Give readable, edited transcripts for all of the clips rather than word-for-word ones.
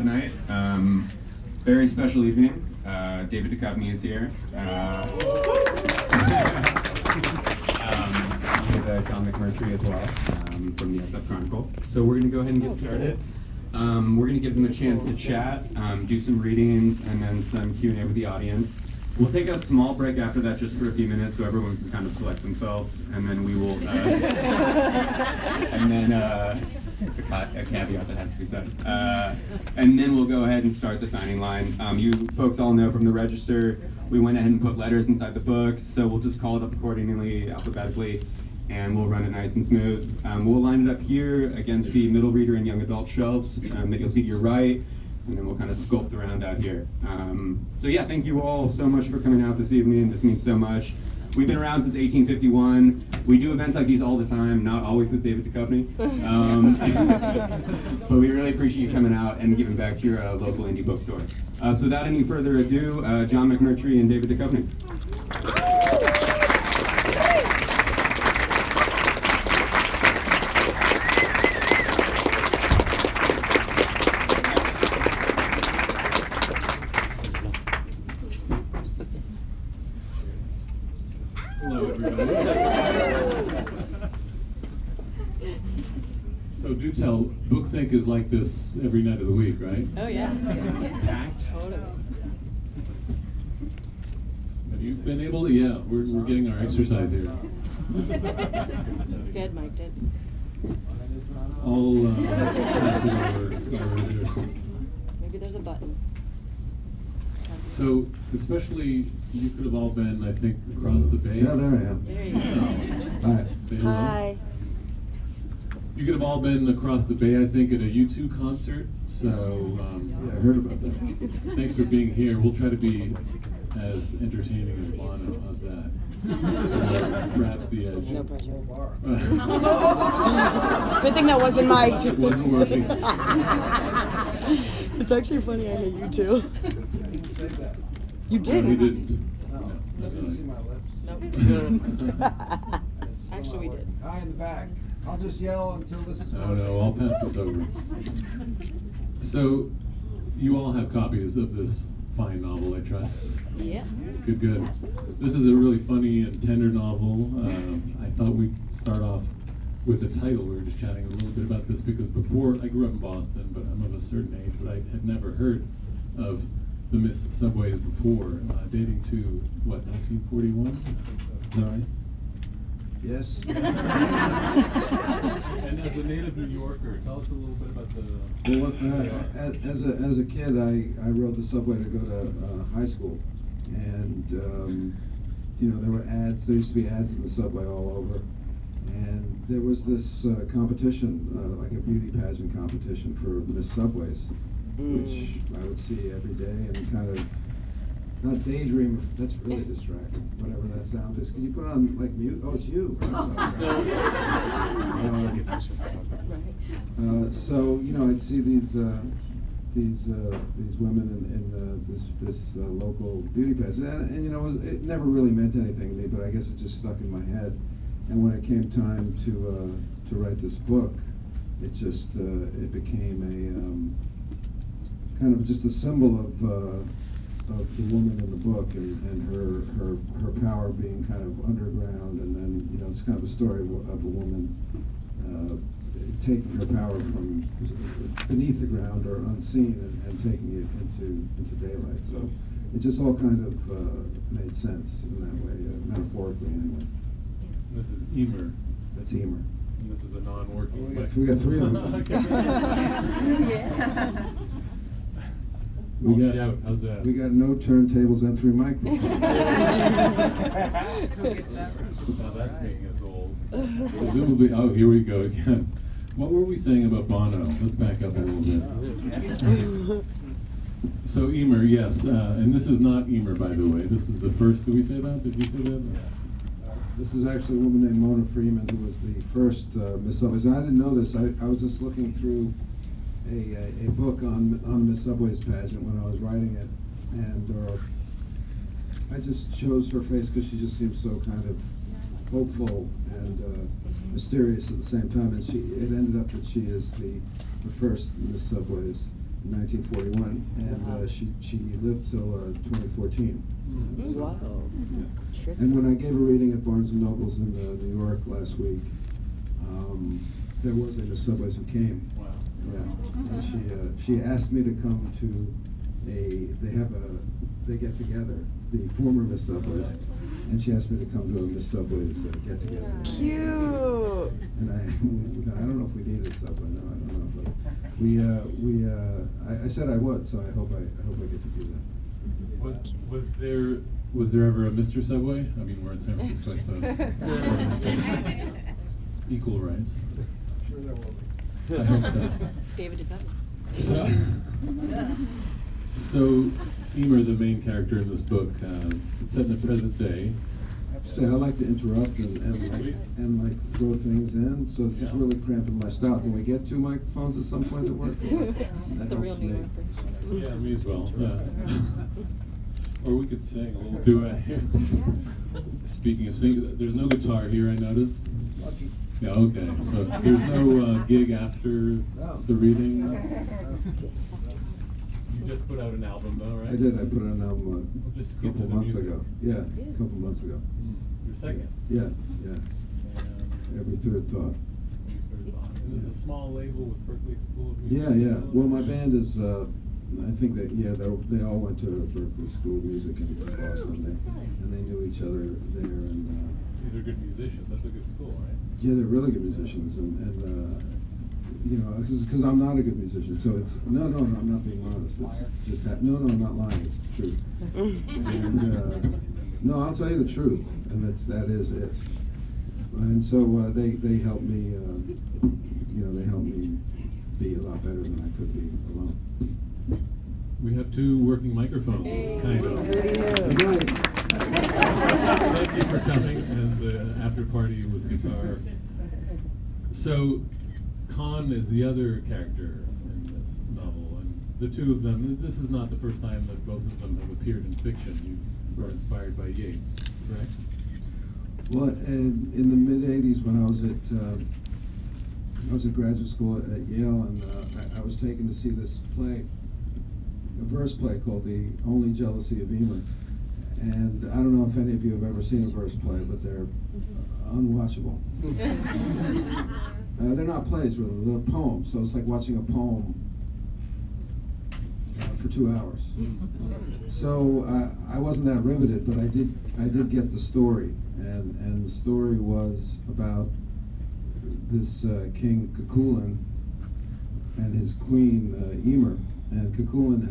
tonight. Very special evening. David Duchovny is here. With John McMurtry as well, from the SF Chronicle. So we're going to go ahead and get started. We're going to give them a chance to chat, do some readings, and then some Q&A with the audience. We'll take a small break after that just for a few minutes so everyone can kind of collect themselves, and then we will, and then, it's a caveat that has to be said. And then we'll go ahead and start the signing line. You folks all know from the register, we went ahead and put letters inside the books, so we'll just call it up accordingly, alphabetically, and we'll run it nice and smooth. We'll line it up here against the middle reader and young adult shelves that you'll see to your right, and then we'll kind of sculpt around out here. So yeah, thank you all so much for coming out this evening. This means so much. We've been around since 1851. We do events like these all the time, not always with David Duchovny. But we really appreciate you coming out and giving back to your local indie bookstore. So without any further ado, John McMurtry and David Duchovny. So do tell, BookSync is like this every night of the week, right? Oh yeah. Packed? Totally. Have you been able to? Yeah, we're getting our exercise here. Dead, Mike, dead. I'll pass it over. Maybe there's a button. So, especially, you could have all been, I think, across the bay. Yeah, there I am. There you go. Hi. Say hello. Hi. You could have all been across the bay, I think, at a U2 concert. So, Yeah, I heard about that. thanks for being here. We'll try to be as entertaining as Bono. How's that? Perhaps the edge. No pressure. Good thing that wasn't mine. It wasn't working. It's actually funny I hate you too. You No, didn't? he didn't. I didn't see my lips. Nope. Actually, we did. Guy in the back. I'll just yell until this is Oh no, I'll pass this over. So, you all have copies of this fine novel, I trust? Yes. Good, good. This is a really funny and tender novel. I thought we'd start off with the title. We were just chatting a little bit about this because before, I grew up in Boston, but I'm of a certain age, but I had never heard of the Miss Subways before, dating to, what, 1941? Is that right? Yes. And as a native New Yorker, tell us a little bit about the... Well, as a kid, I rode the subway to go to high school, and you know, there were ads. There used to be ads in the subway all over, and there was this competition, like a beauty pageant competition for Miss Subways, which I would see every day and kind of not daydream. That's really distracting. Whatever that sound is. Can you put on like mute? Oh, it's you. So you know, I'd see these women in this local beauty pageant, and you know, it never really meant anything to me, but I guess it just stuck in my head. And when it came time to write this book, it just it became a kind of just a symbol of the woman in the book and her power being kind of underground, and then you know, it's kind of a story of a woman taking her power from beneath the ground or unseen and taking it into daylight. So it just all kind of made sense in that way, metaphorically anyway. This is Emer. That's Emer. And this is a non-working We got three of them. I'll shout. How's that? We got no turntables and 3 microphones. Now that's making us old. Presumably, oh, here we go again. What were we saying about Bono? Let's back up a little bit. So Emer, yes, and this is not Emer, by the way. This is the first. Did we say that? Did you say that? This is actually a woman named Mona Freeman, who was the first Miss Subways. And I didn't know this. I was just looking through a book on Miss Subway's pageant when I was writing it, and I just chose her face because she just seemed so kind of hopeful and mysterious at the same time. And it ended up that she is the first Miss Subways. in 1941, and Wow. she lived till 2014. Mm. So, Wow. yeah. And when I gave a reading at Barnes and Nobles in New York last week, there was a Miss Subways who came. Wow. Yeah, and she asked me to come to they get together, the former Miss Subways, and she asked me to come to a Miss Subways get together. Cute. And I don't know if we needed Subway. No, I don't know. But I said I would, so I hope I get to do that. Was there ever a Mr. Subway? I mean, we're in San Francisco, I suppose. Equal rights. Sure there will be. I hope so. It's David Duchovny. So Emer, the main character in this book, it's set in the present day. I have to say, I like to interrupt and throw things in, so this is really cramping my style. Can we get two microphones at some point that work? That The helps real me. New Yorkers. Yeah, me as well. Or we could sing a little duet here. Speaking of singing, there's no guitar here, I noticed. Yeah, okay. So there's no gig after the reading. You just put out an album, though, right? I did. I put out an album We'll just a skip couple to the months music. ago. Yeah, a couple months ago. Your second. Yeah. And Every third thought. and there's a small label with Berkeley School of Music. Yeah. Well, my band is. I think that they all went to Berkeley School of Music in Boston, and they knew each other there. And These are good musicians. That's a good school, right? yeah, they're really good musicians, and you know, because I'm not a good musician, so it's no, I'm not being modest. It's just no, I'm not lying. It's the truth. And no, I'll tell you the truth, and that is it. And so they helped me, they helped me be a lot better than I could be alone. We have two working microphones, kind of. Good night. Thank you for coming, and the after party with guitar. So, Khan is the other character in this novel, and the two of them, this is not the first time that both of them have appeared in fiction. You were inspired by Yeats, correct? Well, in the mid '80s, when I was at graduate school at Yale, and I was taken to see this play, a verse play called "The Only Jealousy of Emer." And I don't know if any of you have ever seen a verse play, but they're unwatchable. They're not plays, really. They're poems. So it's like watching a poem for 2 hours. So I wasn't that riveted, but I did get the story, and the story was about this King Cuchulainn and his queen Emer. And Cuchulainn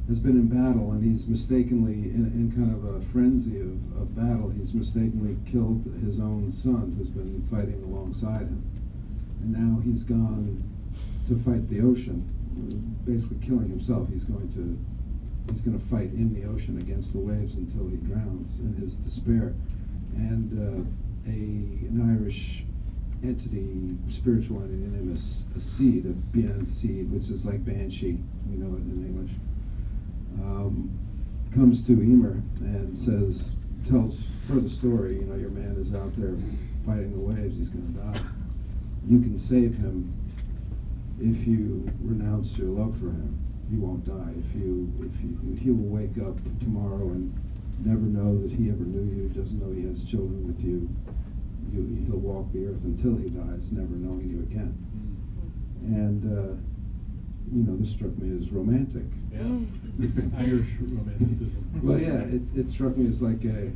has been in battle, and he's mistakenly, in kind of a frenzy of battle, he's mistakenly killed his own son, who's been fighting alongside him. And now he's gone to fight the ocean, basically killing himself. He's going to fight in the ocean against the waves until he drowns in his despair. And an Irish entity, spiritual entity named a seed, a bien seed, which is like banshee, we know it in English, comes to Emer and tells her the story. You know, your man is out there fighting the waves. He's going to die. You can save him if you renounce your love for him. He won't die. He will wake up tomorrow and never know that he ever knew you. Doesn't know he has children with you. He'll walk the earth until he dies, never knowing you again. And this struck me as romantic. Yeah. Irish romanticism. Well, yeah, it struck me as like a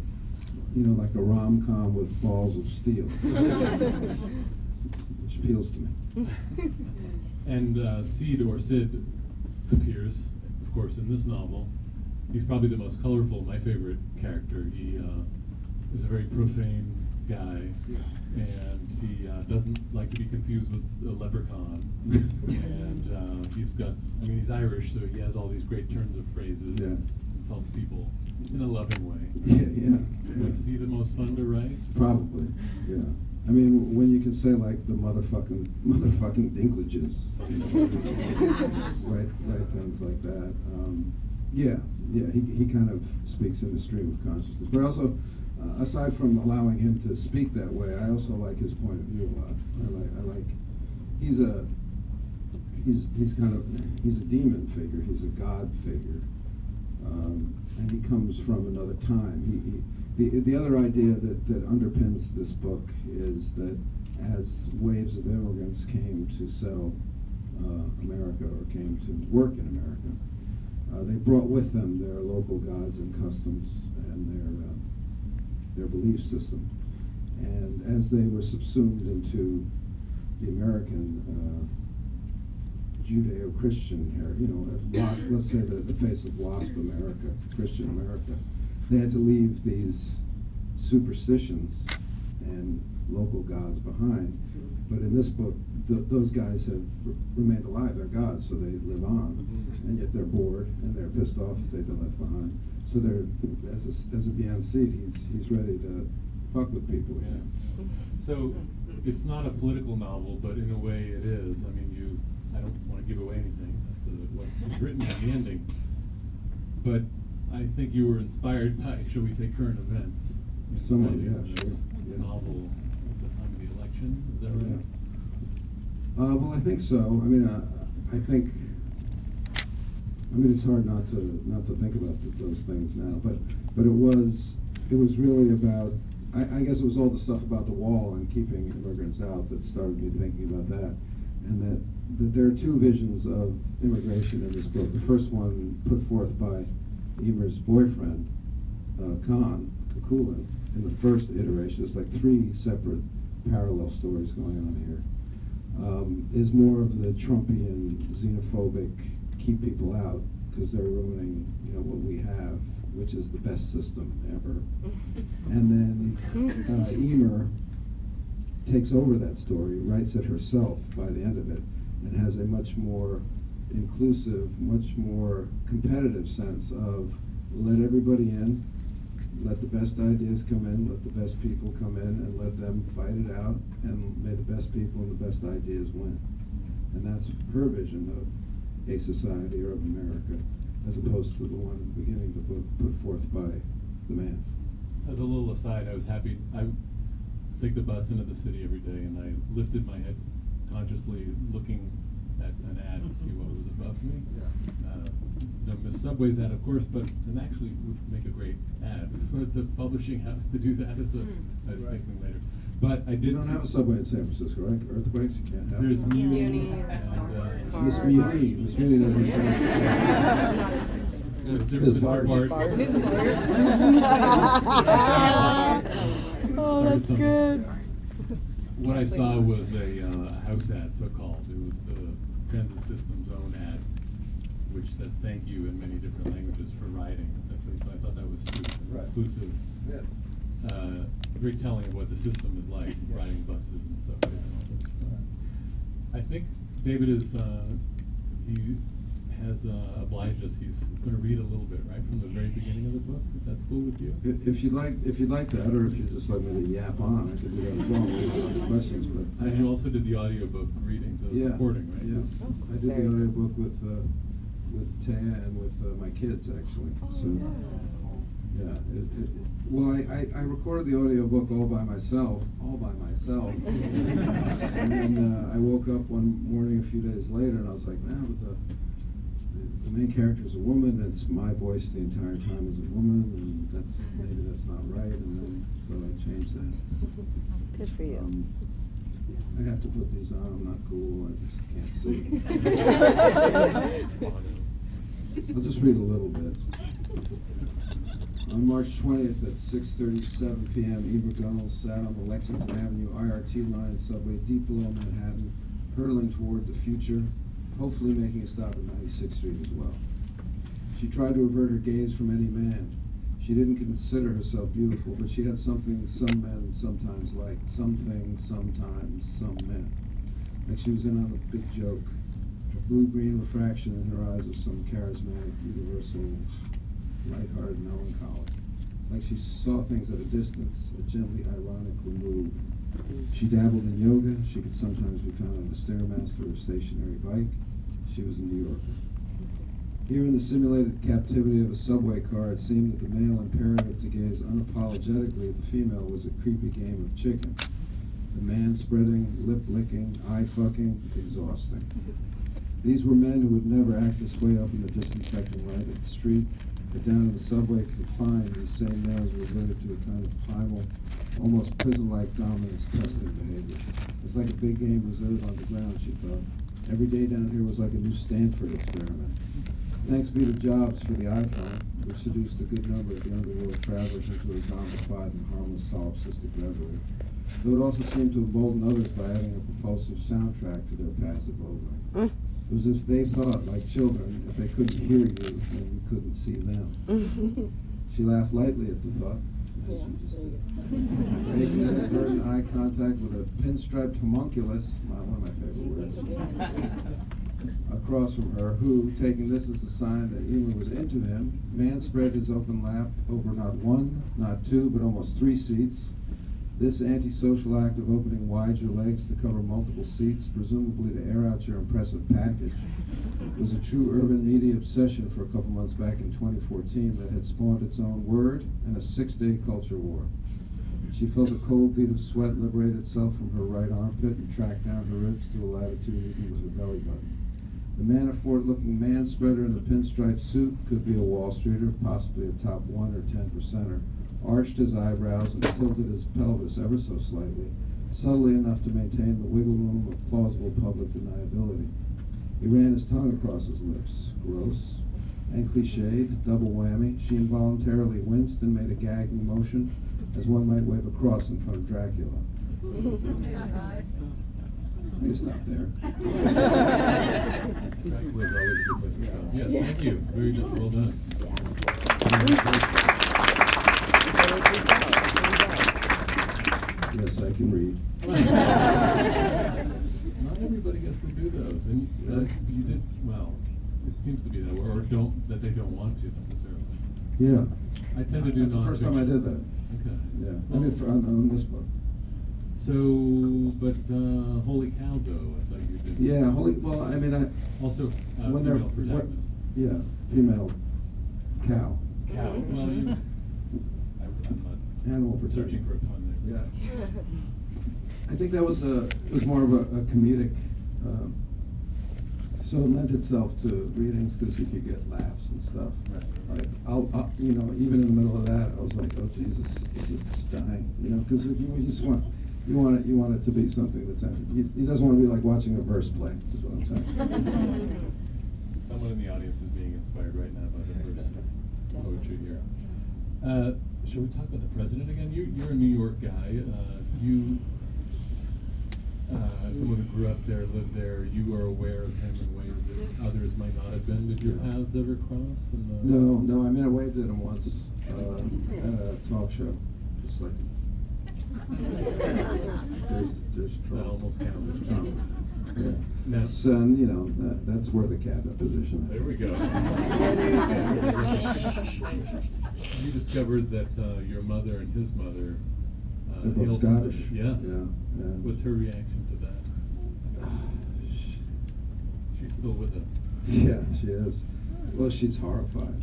rom-com with balls of steel, which appeals to me. And Sid appears, of course, in this novel. He's probably the most colorful, my favorite character. He is a very profane guy, and he doesn't like to be confused with a leprechaun. And he's Irish, so he has all these great turns of phrases. Yeah. Insults people in a loving way. Yeah. Was he the most fun to write? Probably, yeah. I mean, when you can say like the motherfucking dinklages, write things like that. He kind of speaks in the stream of consciousness. But also, aside from allowing him to speak that way, I also like his point of view a lot. I like he's a demon figure. He's a god figure, and he comes from another time. The other idea that underpins this book is that as waves of immigrants came to settle America, or came to work in America, they brought with them their local gods and customs and their belief system. And as they were subsumed into the American Judeo-Christian let's say the face of WASP America, Christian America, they had to leave these superstitions and local gods behind. But in this book, those guys have remained alive. They're gods, so they live on, and yet they're bored and they're pissed off that they've been left behind. So they're, as a beyond seed, he's ready to fuck with people. Yeah. So it's not a political novel, but in a way it is. I mean, I don't want to give away anything as to what's written in the ending, but I think you were inspired by, shall we say, current events. Somewhat, This sure. Yeah. novel at the time of the election. Is that right? Yeah. Well, I think so. I mean, it's hard not to think about those things now. But it was really about. I guess it was all the stuff about the wall and keeping immigrants out that started me thinking about that, and that there are two visions of immigration in this book. The first one put forth by Emer's boyfriend, Khan Kukulin, in the first iteration. It's like three separate parallel stories going on here. Is more of the Trumpian, xenophobic, keep people out because they're ruining, what we have, which is the best system ever. And then Emer takes over that story, writes it herself by the end of it, and has a much more inclusive, much more competitive sense of let everybody in, let the best ideas come in, let the best people come in, and let them fight it out, and may the best people and the best ideas win. And that's her vision of a society or of America, as opposed to the one at the beginning of the book put forth by the man. As a little aside, I was happy. I take the bus into the city every day, and I lifted my head consciously, looking at an ad to see what was above me. No Miss Subway's ad, of course, but and actually would make a great ad for the publishing house to do that. I was thinking later, but I did. You don't have a Subway in San Francisco, right? Earthquakes, you can't have. There's it. Muni and Miss Muni. Miss Muni doesn't sound. There's Barge. Mr. Oh, Started that's something. good. What I saw was a house ad, so-called. It was the transit system's own ad, which said thank you in many different languages for riding, essentially. So I thought that was super inclusive. Yes. Very telling of what the system is like, riding buses and subways and all this. I think David is, he has obliged us. He's going to read a little bit, right, from the very beginning of the book, if that's cool with you. If you'd like that, or if you'd just like me to yap on, I could do that as well. We have other questions, but And you also did the audiobook reading, the recording, right? Yeah, I did the audiobook with Taya and with my kids, actually. So, yeah. Well, I recorded the audiobook all by myself. And then I woke up one morning a few days later, and I was like, man, but the main character is a woman, and it's my voice the entire time as a woman, and maybe that's not right, and then so I changed that. Good for you. I have to put these on. I'm not cool. I just can't see. I'll just read a little bit. On March 20th at 6:37 p.m., Eber Gunnels sat on the Lexington Avenue IRT line subway deep below Manhattan, hurtling toward the future, hopefully making a stop at 96th Street as well. She tried to avert her gaze from any man. She didn't consider herself beautiful, but she had something some men sometimes like, something sometimes some men. Like she was in on a big joke. Blue-green refraction in her eyes of some charismatic, universal, lighthearted melancholy. Like she saw things at a distance, a gently ironic remove. She dabbled in yoga. She could sometimes be found on a Stairmaster or a stationary bike. She was a New Yorker. Here in the simulated captivity of a subway car, it seemed that the male imperative to gaze unapologetically at the female was a creepy game of chicken. The man spreading, lip licking, eye fucking, exhausting. These were men who would never act this way up in the disinfecting light of the street, but down in the subway could find these same males reverted to a kind of primal, almost prison-like dominance testing behavior. It's like a big game reserve on the ground, she thought. Every day down here was like a new Stanford experiment. Thanks be to Jobs for the iPhone, which seduced a good number of the underworld travelers into a zombified and harmless solipsistic reverie. Though it also seemed to embolden others by adding a propulsive soundtrack to their passive ogling. It was as if they thought, like children, if they couldn't hear you, then you couldn't see them. She laughed lightly at the thought, as she just did. Making inadvertent eye contact with a pinstriped homunculus, one of my favorite words, across from her, who, taking this as a sign that Emer was into him, man spread his open lap over not one, not two, but almost 3 seats. This antisocial act of opening wide your legs to cover multiple seats, presumably to air out your impressive package, was a true urban media obsession for a couple months back in 2014 that had spawned its own word and a 6-day culture war. She felt a cold bead of sweat liberate itself from her right armpit and track down her ribs to a latitude even with her belly button. The Manafort-looking man-spreader in the pinstripe suit could be a Wall Streeter, possibly a top 1 or 10%er, arched his eyebrows and tilted his pelvis ever so slightly, subtly enough to maintain the wiggle room of plausible public deniability. He ran his tongue across his lips. Gross and cliched, double whammy. She involuntarily winced and made a gagging motion, as one might wave a cross in front of Dracula. You stop there. Dracula's always a good place to stop. Yes, thank you. Very well done. Yes, I can read. Not everybody gets to do those, and you did well. It seems to be that way, or that they don't want to necessarily. Yeah. I tend to do That's the first time I did that. Okay. Yeah. I mean, on this book. So, but Holy Cow, though, I thought you did. Yeah, well, I mean, Also, when female protagonist. Yeah, female cow. Cow. Well, I'm not Animal searching protection. for a pun there. Yeah. I think that was it was more of a comedic, so it lent itself to readings because you could get laughs and stuff. Right. Like, you know, even in the middle of that, I was like, oh Jesus, this is just dying, you know, because you just want it to be something that's, he doesn't want to be like watching a verse play, is what I'm saying. Someone in the audience is being inspired right now by the verse poetry here. Shall we talk about the president again? You're a New York guy. Someone who grew up there, lived there. You are aware of him in ways that others might not have been. Did your paths ever cross? No. I mean, I waved at him once at a talk show, just like. There's Trump. That almost counts as Trump. Yeah. Now, Son, you know, that's worth a cabinet position. there we go. You discovered that your mother and his mother They're both hailed from Scottish. Yes. Yeah. What's her reaction to that? She's still with us. Yeah, she is. Well, she's horrified.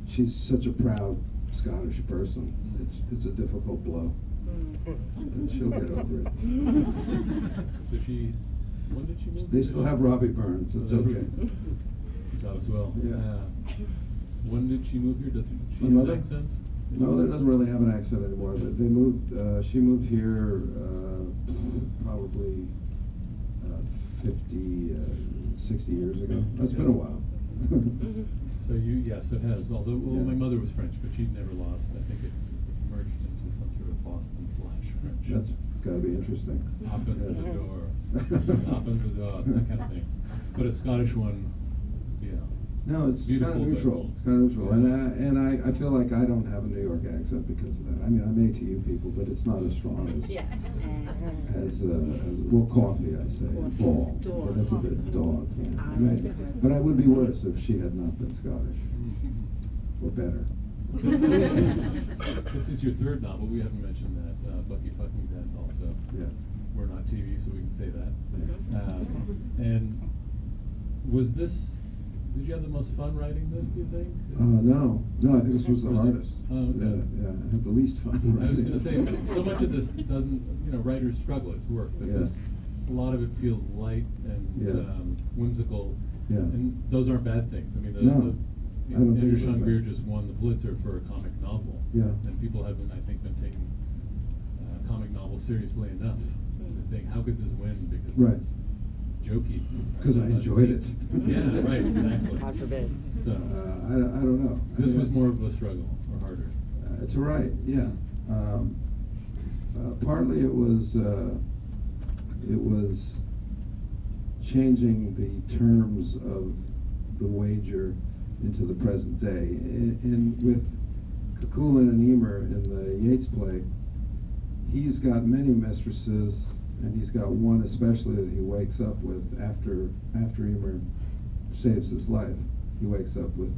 She's such a proud Scottish person. It's a difficult blow. And she'll get over it. When did she move? They still have Robbie Burns. It's okay. Got as well. Yeah. When did she move here? Does she My have mother? an accent? My mother doesn't really have an accent anymore. They moved. She moved here probably 50, 60 years ago. It's been a while. So yes, it has. Although, Yeah. my mother was French, but she'd never lost. I think it merged into some sort of Boston/French. That's got to be interesting. Open the door. Open the door. That kind of thing. But a Scottish one, yeah. No, it's kind of Beautiful, neutral. but- It's kind of neutral, and I feel like I don't have a New York accent because of that. I mean, I'm ATU people, but it's not as strong as well, coffee, I say, and ball. But that's a bit dog. I mean, but I would be worse if she had not been Scottish, or better. This is your third novel. We haven't mentioned that. Bucky Fucking Dead also. Yeah. We're not TV, so we can say that. And was this? Did you have the most fun writing this? Do you think? No, I think this was the hardest. Oh, okay. Yeah, I had the least fun I was writing. going to say, so much of this doesn't, writers struggle, it's work, but Yeah. a lot of it feels light and whimsical, and those aren't bad things. I mean, Andrew Sean Greer just won the Pulitzer for a comic novel, and people haven't, I think, been taking comic novels seriously enough to think, how could this win? Because it's jokey. Because I enjoyed it. Yeah, right, exactly. God forbid. So, I don't know. This was more of a struggle, or harder. It's right, yeah. Partly it was changing the terms of the wager into the present day. And with Cuchulainn and Emer in the Yeats play, he's got many mistresses, and he's got one especially that he wakes up with after Emer saves his life. He wakes up with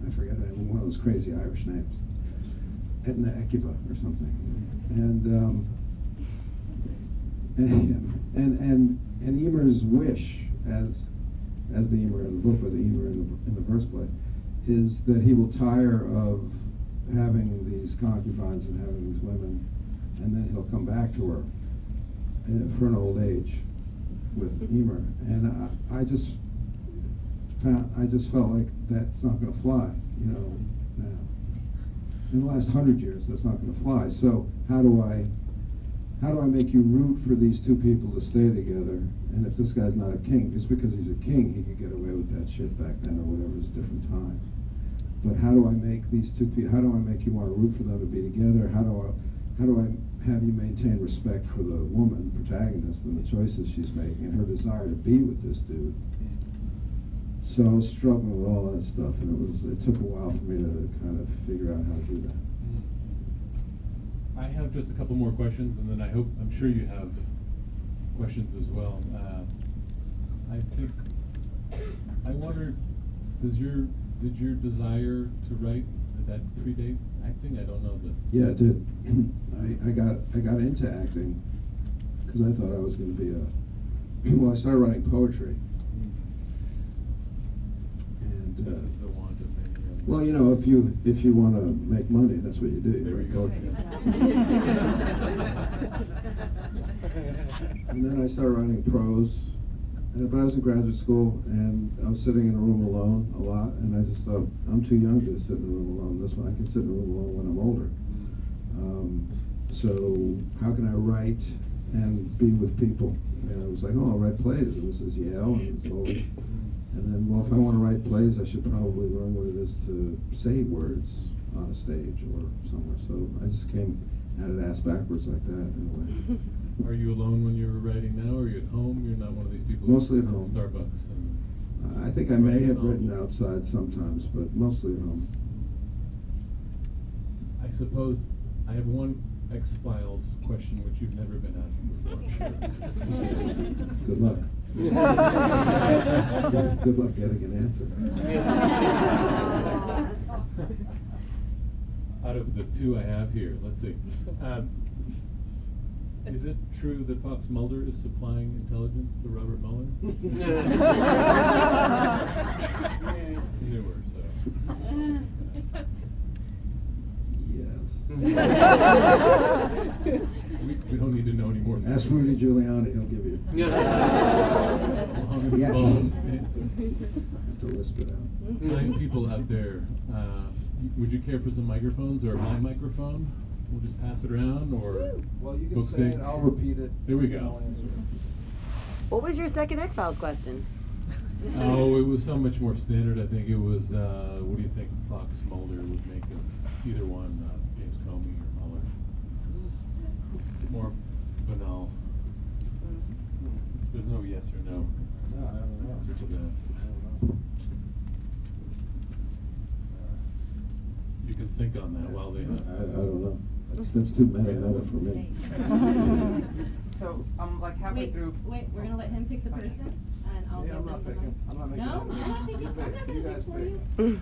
I forget her name, one of those crazy Irish names, Etna Ekiba or something, and Emer's wish, as the Emer in the book, or the Emer in the verse play, is that he will tire of having these concubines and having these women, and then he'll come back to her for an old age with Emer. And I just felt like that's not going to fly, now. In the last 100 years, that's not going to fly. So how do I make you root for these two people to stay together? And if this guy's not a king, just because he's a king, he could get away with that shit back then or whatever. It's a different time. But how do I make these two people? How do I make you want to root for them to be together? How do I have you maintain respect for the woman protagonist and the choices she's making and her desire to be with this dude? So I was struggling with all that stuff, and it took a while for me to kind of figure out how to do that. I have just a couple more questions, and then I'm sure you have questions as well. I wonder, did your desire to write, did that predate acting? I don't know this. Yeah, it did. I got into acting because I thought I was going to be I started writing poetry. This is the want of many. Well, if you want to make money, that's what you do. You write poetry. And then I started writing prose. But I was in graduate school, and I was sitting in a room alone a lot, and I just thought, I'm too young to sit in a room alone. This one, I can sit in a room alone when I'm older. So how can I write and be with people? And I was like, I'll write plays, and this is Yale, and it's all. And then, well, if I want to write plays, I should probably learn what it is to say words on a stage or somewhere. So I just came at it ass backwards like that in a way. Are you alone when you're writing now? Are you at home? You're not one of these people Mostly at home. Starbucks. I think I may have written outside sometimes, but mostly at home. I suppose I have one X-Files question which you've never been asked before, I'm sure. Good luck. Good luck getting an answer. Out of the two I have here, let's see. Is it true that Fox Mulder is supplying intelligence to Robert Mueller? It's newer, so. Yes. We don't need to know any more. Ask Rudy Giuliani, he'll give you. Yes. Have to lisp it out. 9 people out there. Would you care for some microphones or my microphone? We'll just pass it around, or well, you can say it. I'll repeat it. There we go. What was your second X-Files question? Oh, it was so much more standard. I think it was, what do you think Fox Mulder would make of either one, James Comey or Mueller? More banal. There's no yes or no. No, I don't know. You can think on that while they. I don't know. That's too meta for me. So I'm like halfway through. Wait, we're gonna let him pick the person, and I'll give I'm them not the picking. mic. I'm not making. No, I'm not picking. I'm not You picking guys for pick. you.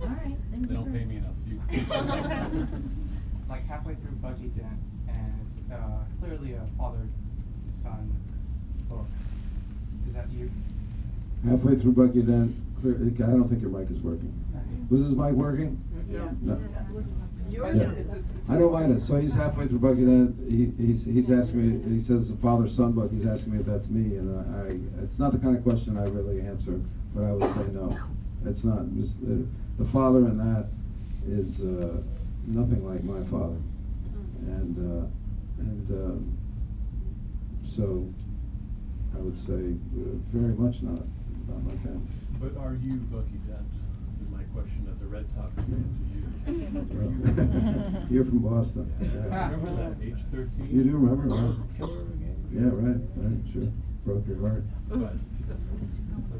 All right. Then They don't pay me enough. You. Like halfway through Buggy Dent, and it's clearly a father-son book. Is that you? Halfway through Bucky Dent, clear. I don't think your mic is working. Was his mic working? Yeah. No. Yeah. I don't mind it. So he's halfway through Bucky Dent. He's asking me. He says the father-son book. He's asking me if that's me, and it's not the kind of question I really answer, but I would say no. It's not. The father in that is nothing like my father, and so I would say very much not my family. But are you Bucky Dent? Is my question as a Red Sox fan to you. You're from Boston. Yeah. Remember that, age 13? You do remember, right? Killer of a game? Yeah, right, sure. Broke your heart. But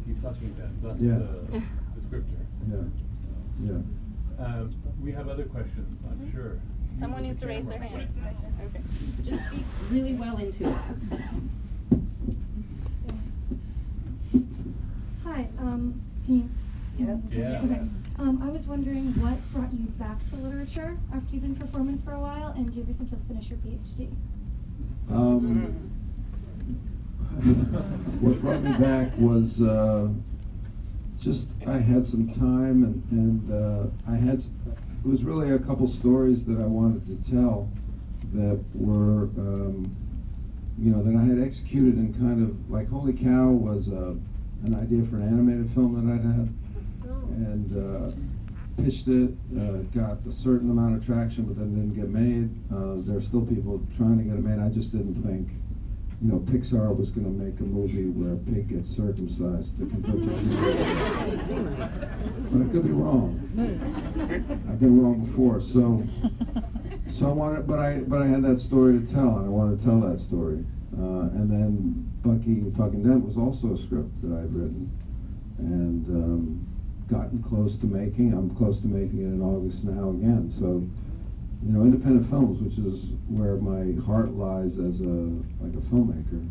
you fucking Dent, that's Yeah. the descriptor. Yeah. We have other questions, I'm sure. Someone Use needs the to raise their camera. hand. Okay. Just speak really well into it. Hi, can you? Yeah. Okay. I was wondering what brought you back to literature after you've been performing for a while, and do you ever think you'll finish your PhD? What brought me back was just I had some time, and it was really a couple stories that I wanted to tell that were that I had executed in kind of like Holy Cow was an idea for an animated film that I'd had, and pitched it, got a certain amount of traction, but then didn't get made. There are still people trying to get it made. I just didn't think, Pixar was going to make a movie where a pig gets circumcised to convert to Judaism. But I could be wrong. I've been wrong before. So I wanted, but I had that story to tell, and I wanted to tell that story. And then Bucky fucking Dent was also a script that I'd written, and gotten close to making. I'm close to making it in August now again. So, independent films, which is where my heart lies as a filmmaker,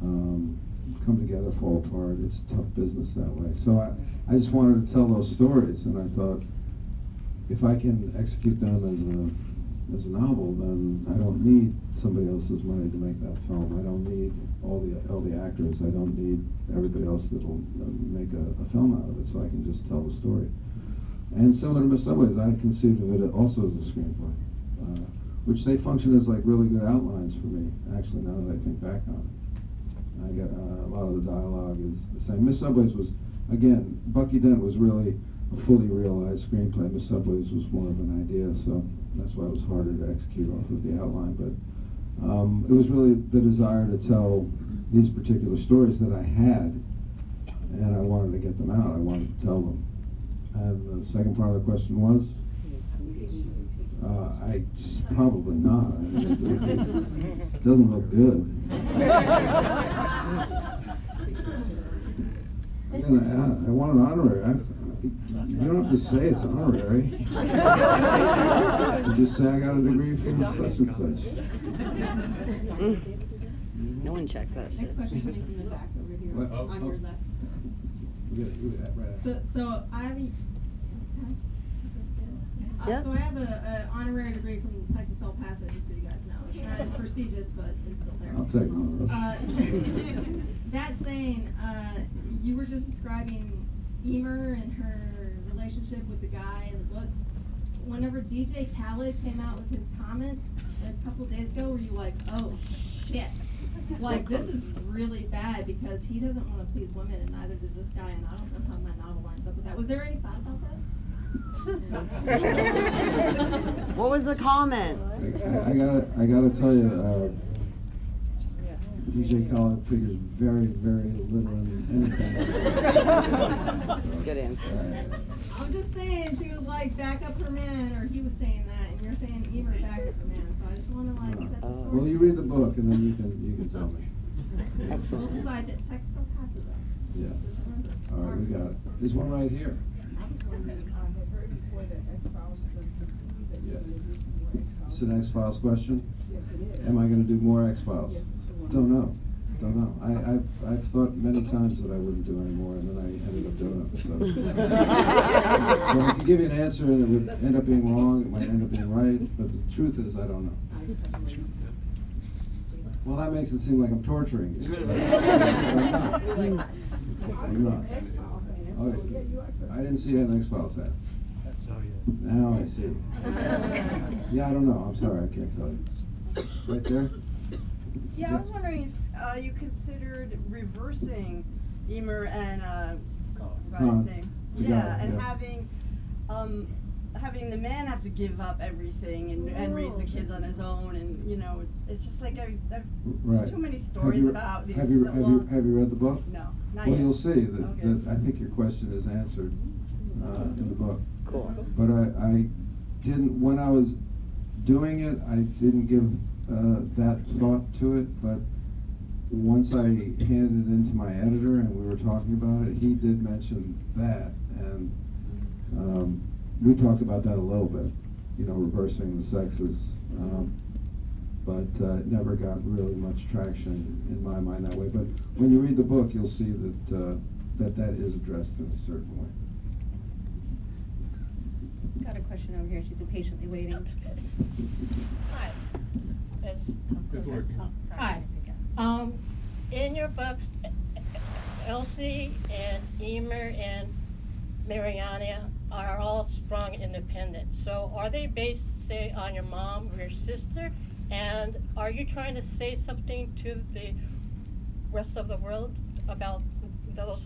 come together, fall apart. It's a tough business that way. So I just wanted to tell those stories, and I thought if I can execute them as a novel, then I don't need somebody else's money to make that film. I don't need all the actors. I don't need everybody else that will make a film out of it. So I can just tell the story. And similar to Miss Subways, I conceived of it also as a screenplay, which they function as like really good outlines for me. Actually, now that I think back on it, I get a lot of the dialogue is the same. Miss Subways was, again, Bucky Dent was really a fully realized screenplay. Miss Subways was more of an idea, so that's why it was harder to execute off of the outline. But it was really the desire to tell these particular stories that I had, and I wanted to get them out. I wanted to tell them. And the second part of the question was? Probably not. It doesn't look good. I want an honorary. You don't have to say it's honorary. You just say I got a degree from such and such. No one checks that shit. Next question coming from the back over here, What? on your left. So I have Yeah. So I have a honorary degree from Texas El Paso, just so you guys know. It's not as prestigious, but it's still there. I'll take one of those. That saying, you were just describing Emer and her relationship with the guy in the book. Whenever DJ Khaled came out with his comments a couple days ago, were you like, oh shit, like this is really bad because he doesn't want to please women and neither does this guy, and I don't know how my novel lines up with that. Was there any thought about that? What was the comment? I gotta tell you, DJ Khaled figures very, very little in anything. Good answer. I'm just saying, she was like, back up her man, or he was saying that, and you're saying Emer back up her man. So I just want to like set the story. Well, you read the book and then you can tell me. Excellent. We'll decide that Texas El Paso though. Yeah. All right, we got it. There's one right here. Yeah. It's an X-Files question. Am I going to do more X-Files? Don't know. I've thought many times that I wouldn't do any more, and then I ended up doing it. So I could give you an answer, and it would end up being wrong. It might end up being right, but the truth is, I don't know. Well, that makes it seem like I'm torturing you. I'm not. Okay. I didn't see an X-Files hat. So Now I see. Yeah, I don't know. I'm sorry, I can't tell you. Right there? Yeah, I was wondering if you considered reversing Emer and Khan, his name. the Yeah, guy, and yeah. having the man have to give up everything and raise the kids on his own, and it's just like Right. there's too many stories about these. Have you read the book? No, not well, yet. you'll see that, Okay. that I think your question is answered in the book. Cool. But I didn't, when I was doing it, I didn't give that thought to it, but once I handed it into my editor and we were talking about it, he did mention that, and we talked about that a little bit, reversing the sexes, but it never got really much traction in my mind that way. But when you read the book, you'll see that that is addressed in a certain way. Got a question over here. She's been patiently waiting. Hi. It's working. Oh, sorry. Hi. In your books, Elsie and Emer and Mariana are all strong independent. So are they based, say, on your mom or your sister? And are you trying to say something to the rest of the world about those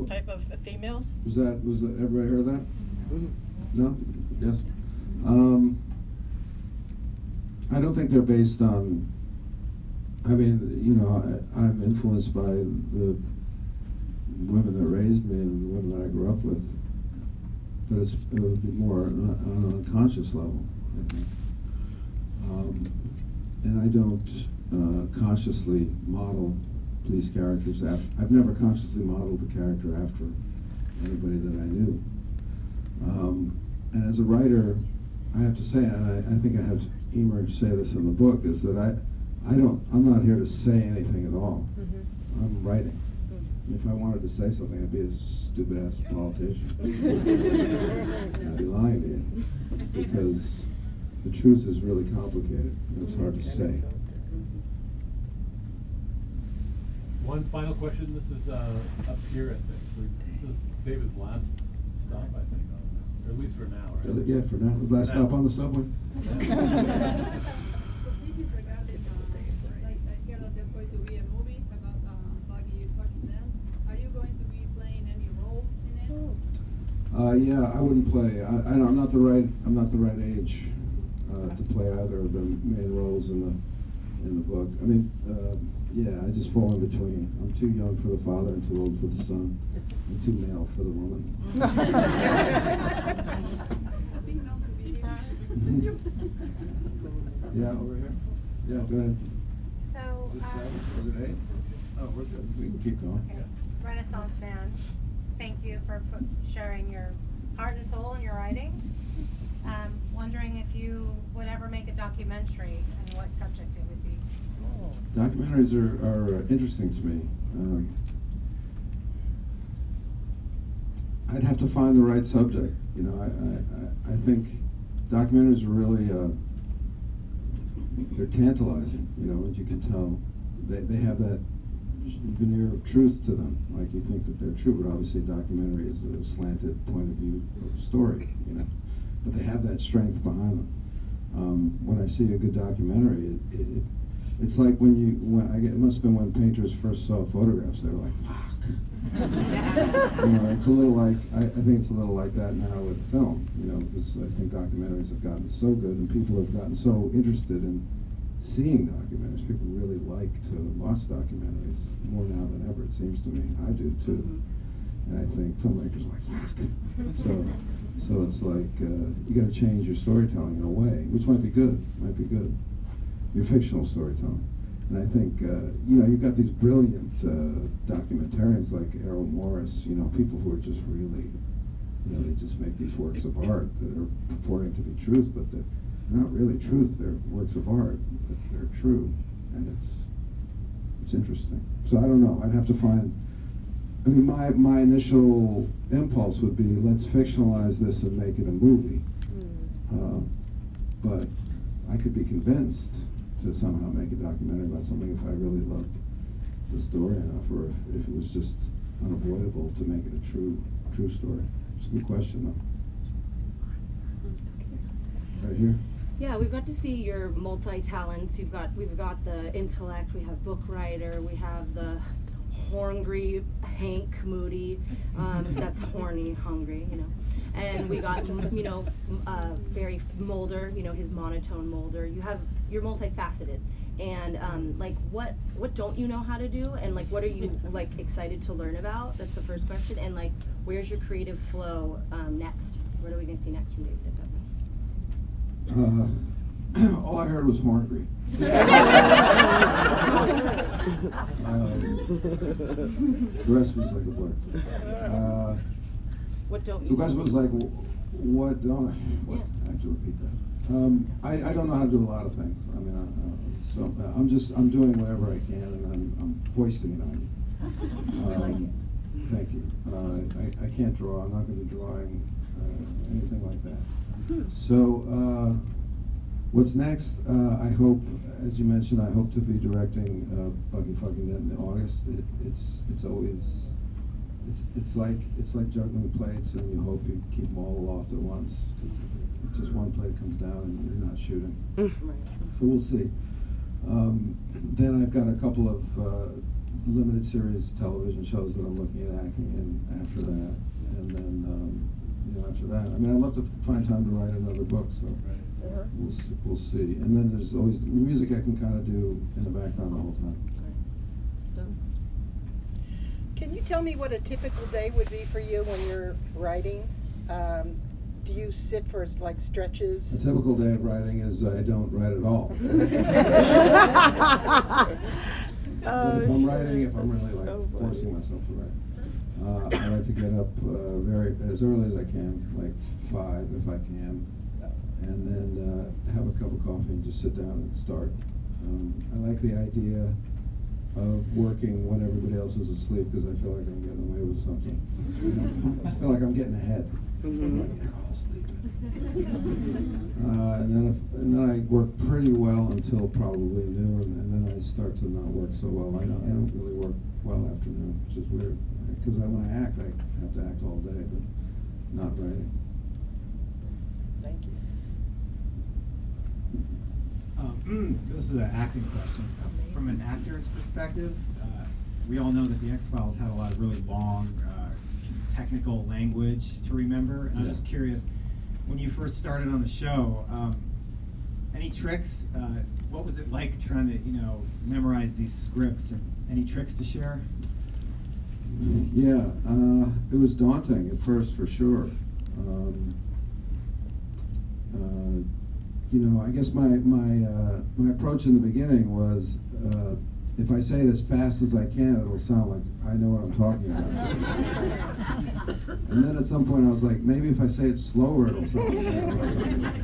type of females? Was everybody heard that? No? Yes? I don't think they're based on, I'm influenced by the women that raised me and the women that I grew up with, but it would be more on an unconscious level, I think. And I don't consciously model these characters after. I've never consciously modeled the character after anybody that I knew. And as a writer, I have to say, and I think I have Emer say this in the book, is that I'm not here to say anything at all. Mm-hmm. I'm writing. If I wanted to say something, I'd be a stupid ass politician. I'd be lying to you, because the truth is really complicated. It's hard to say. One final question. This is up here, I think. This is David's last stop, I think, on this, or at least for now, right? Yeah, for now. Last stop on the subway. So this is regarding, like, I hear that there's going to be a movie about Buggy. You talking then. Are you going to be playing any roles in it? Yeah, I wouldn't play. I'm not the right age to play either of the main roles in the book. Yeah, I just fall in between. I'm too young for the father and too old for the son. I'm too male for the woman. Yeah, over here. Yeah, go ahead. So, Is it 7? Is it 8? Oh, we're good. We can keep going. okay. Renaissance fan, thank you for sharing your heart and soul in your writing. Wondering if you would ever make a documentary and what subject it would be. Documentaries are interesting to me. I'd have to find the right subject. I think documentaries are really they're tantalizing. As you can tell, they have that veneer of truth to them. Like, you think that they're true, but obviously a documentary is a slanted point of view of a story. But they have that strength behind them. When I see a good documentary, it's like it must have been when painters first saw photographs, they were like, fuck. It's a little like, I think it's a little like that now with film, because I think documentaries have gotten so good and people have gotten so interested in seeing documentaries. People really like to watch documentaries more now than ever, it seems to me. I do too. And I think filmmakers are like, fuck. So it's like, you got to change your storytelling in a way, which might be good, your fictional storytelling. And I think, you've got these brilliant documentarians like Errol Morris, people who are just really, they just make these works of art that are purporting to be truth, but they're not really truth, they're works of art, but they're true, and it's interesting. So I don't know, I'd have to find, my initial impulse would be, let's fictionalize this and make it a movie. But I could be convinced to somehow make a documentary about something if I really loved the story enough, or if it was just unavoidable to make it a true story. It's a good question, though. Right here. Yeah, we've got to see your multi-talents. We've got the intellect, we have book writer, we have the horngry Hank Moody, that's horny, hungry, you know. And we got, you know, very Mulder, you know, his monotone Mulder. You're multifaceted. And like what don't you know how to do? And like what are you like excited to learn about? That's the first question. And like where's your creative flow next? What are we gonna see next from David Duchovny? All I heard was horngry. The rest was like a blur. What don't you? The question was like, what don't I? What? I have to repeat that. I don't know how to do a lot of things. I mean, I'm doing whatever I can, and I'm foisting it on you. Thank you. I can't draw. I'm not going to be drawing anything like that. So, what's next? I hope, as you mentioned, I hope to be directing Buggy Fucking Dead in August. It's like juggling plates, and you hope you keep them all aloft at once. Cause just one plate comes down, and you're not shooting. So we'll see. Then I've got a couple of limited series television shows that I'm looking at acting in after that, and then after that, I mean, I'd love to find time to write another book. So. We'll see. And then there's always music I can kind of do in the background the whole time. Can you tell me what a typical day would be for you when you're writing? Do you sit for like stretches? A typical day of writing is I don't write at all. If I'm writing, if I'm really like forcing myself to write, I like to get up as early as I can, like 5 if I can. And then have a cup of coffee and just sit down and start. I like the idea of working when everybody else is asleep because I feel like I'm getting away with something. I feel like I'm getting ahead. Like, they're all asleep. And then I work pretty well until probably noon, and then I start to not work so well. I don't really work well after noon, which is weird. Because when I act, I have to act all day, but not writing. Thank you. This is an acting question. From an actor's perspective, we all know that the X-Files had a lot of really long technical language to remember. And I was just curious, when you first started on the show, any tricks? What was it like trying to, memorize these scripts? And any tricks to share? Yeah, it was daunting at first, for sure. I guess my approach in the beginning was, if I say it as fast as I can, it'll sound like I know what I'm talking about. And then at some point I was like, maybe if I say it slower, it'll sound like I know what I'm talking about.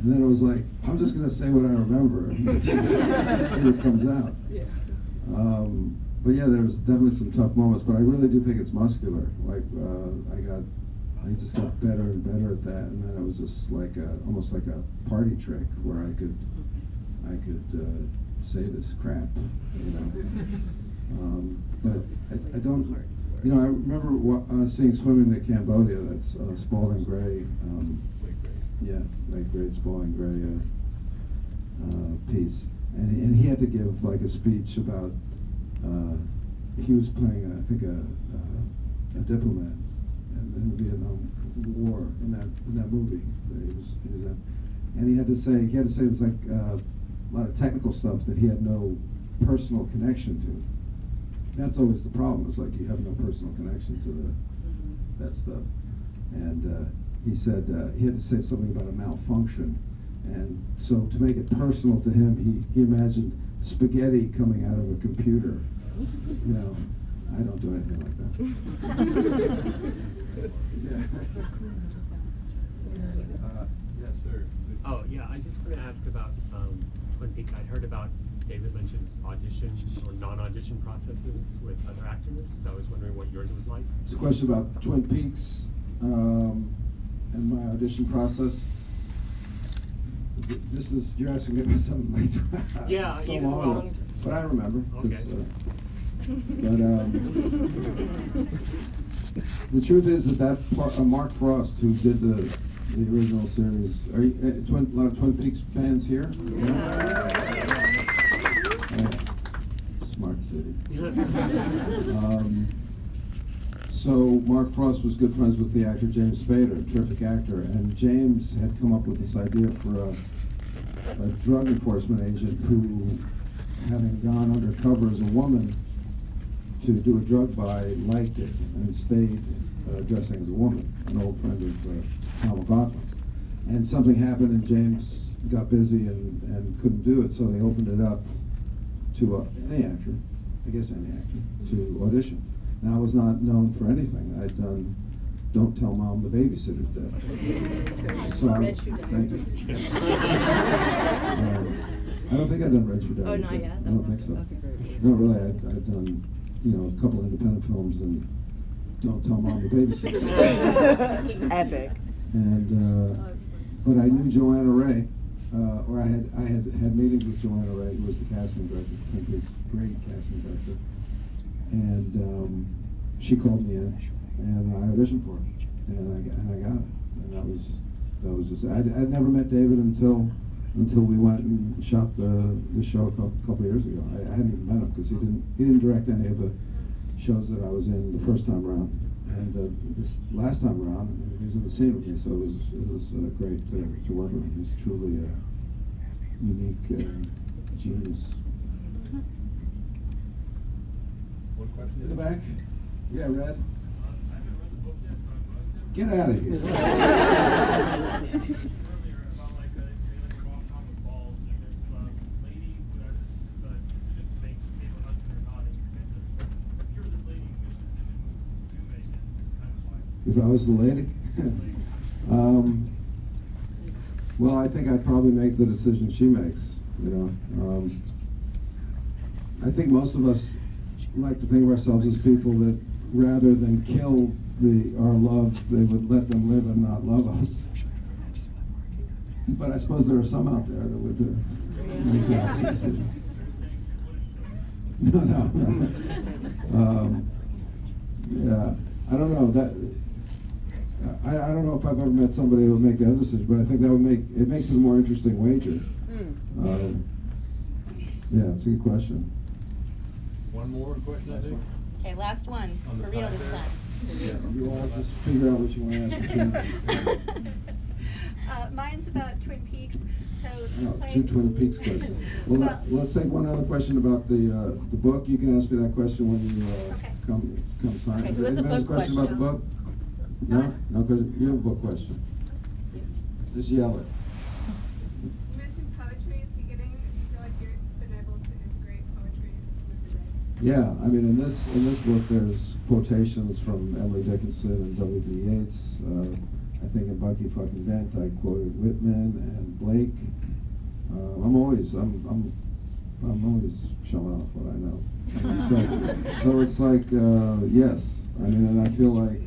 And then it was like, I'm just going to say what I remember, and see what comes out. But yeah, there was definitely some tough moments, but I really do think it's muscular. Like, I just got better and better at that, and then it was just like almost like a party trick where I could say this crap, But I don't, I remember seeing Swimming to Cambodia. That's Spalding Gray, like great Spalding Gray piece, and he had to give like a speech about. He was playing, I think, a diplomat in the Vietnam War in that movie that he was in, and he had to say this like a lot of technical stuff that he had no personal connection to. That's always the problem. It's like you have no personal connection to that stuff. And he said he had to say something about a malfunction, and so to make it personal to him, he imagined spaghetti coming out of a computer. I don't do anything like that. Yes, sir. Oh, yeah, I just want to ask about Twin Peaks. I'd heard about David Lynch's audition or non-audition processes with other actors, so I was wondering what yours was like. It's a question about Twin Peaks and my audition process. You're asking me about something like that. Yeah, so long ago. But I remember. Okay. But the truth is that Mark Frost, who did the the original series. Are you a lot of Twin Peaks fans here? Yeah. Smart city. So Mark Frost was good friends with the actor James Spader, a terrific actor, and James had come up with this idea for a drug enforcement agent who, having gone undercover as a woman to do a drug buy, liked it and stayed dressing as a woman, an old friend of Tom McLaughlin's. And something happened and James got busy and couldn't do it, so they opened it up to any actor, I guess any actor, to audition. Now, I was not known for anything. I'd done Don't Tell Mom the Babysitter's Dead. So thank you. I don't think I've done Red Shoe Diaries. Oh, not yet? I don't think so. No, really, I've done, a couple independent films and Don't Tell Mom the Babysitter's Dead. Epic. And, but I knew Joanna Ray, or I had meetings with Joanna Ray, who was the casting director, Twin Peaks, great casting director. And she called me in, and I auditioned for it, and I got it, and that was just. I'd never met David until we went and shot the show a couple years ago. I hadn't even met him because he didn't direct any of the shows that I was in the first time around, and this last time around he was in the scene with me, so it was great to work with him. He's truly a unique genius. One question? In the back? Yeah, Red. Get out of here. If I was the lady? Well, I think I'd probably make the decision she makes, I think most of us like to think of ourselves as people that rather than kill our love, they would let them live and not love us. But I suppose there are some out there that would make the opposite decision. No. Yeah, I don't know that. I don't know if I've ever met somebody who would make the other decision, but I think that makes it a more interesting wager. Yeah, it's a good question. One more question, I think. Okay, last one, On the for real side this there. time. Yeah. You all just figure out what you want to ask. Mine's about Twin Peaks. So Two Twin Peaks questions. Well, let's take one other question about the book. You can ask me that question when you come sign. Okay, who has a Anybody book question about the book? No, because you have a book question. Just yell it. You mentioned poetry at the beginning. Do you feel like you've been able to integrate poetry into some of your writing? Yeah, I mean, in this book, there's quotations from Emily Dickinson and W.B. Yeats. I think in Bucky Fucking Dent, I quoted Whitman and Blake. I'm always showing off what I know. So it's like, yes. I mean, and I feel like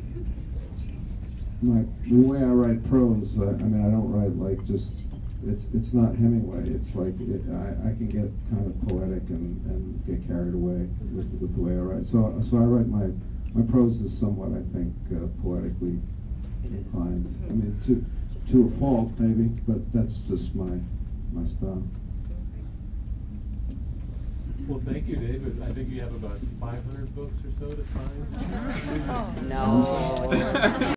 the way I write prose, I mean, I don't write like just, it's not Hemingway. It's like, I can get kind of poetic and get carried away with the way I write. So I write my prose is somewhat, I think, poetically inclined. I mean, to a fault maybe, but that's just my style. Well, thank you, David. I think you have about 500 books or so to sign. No.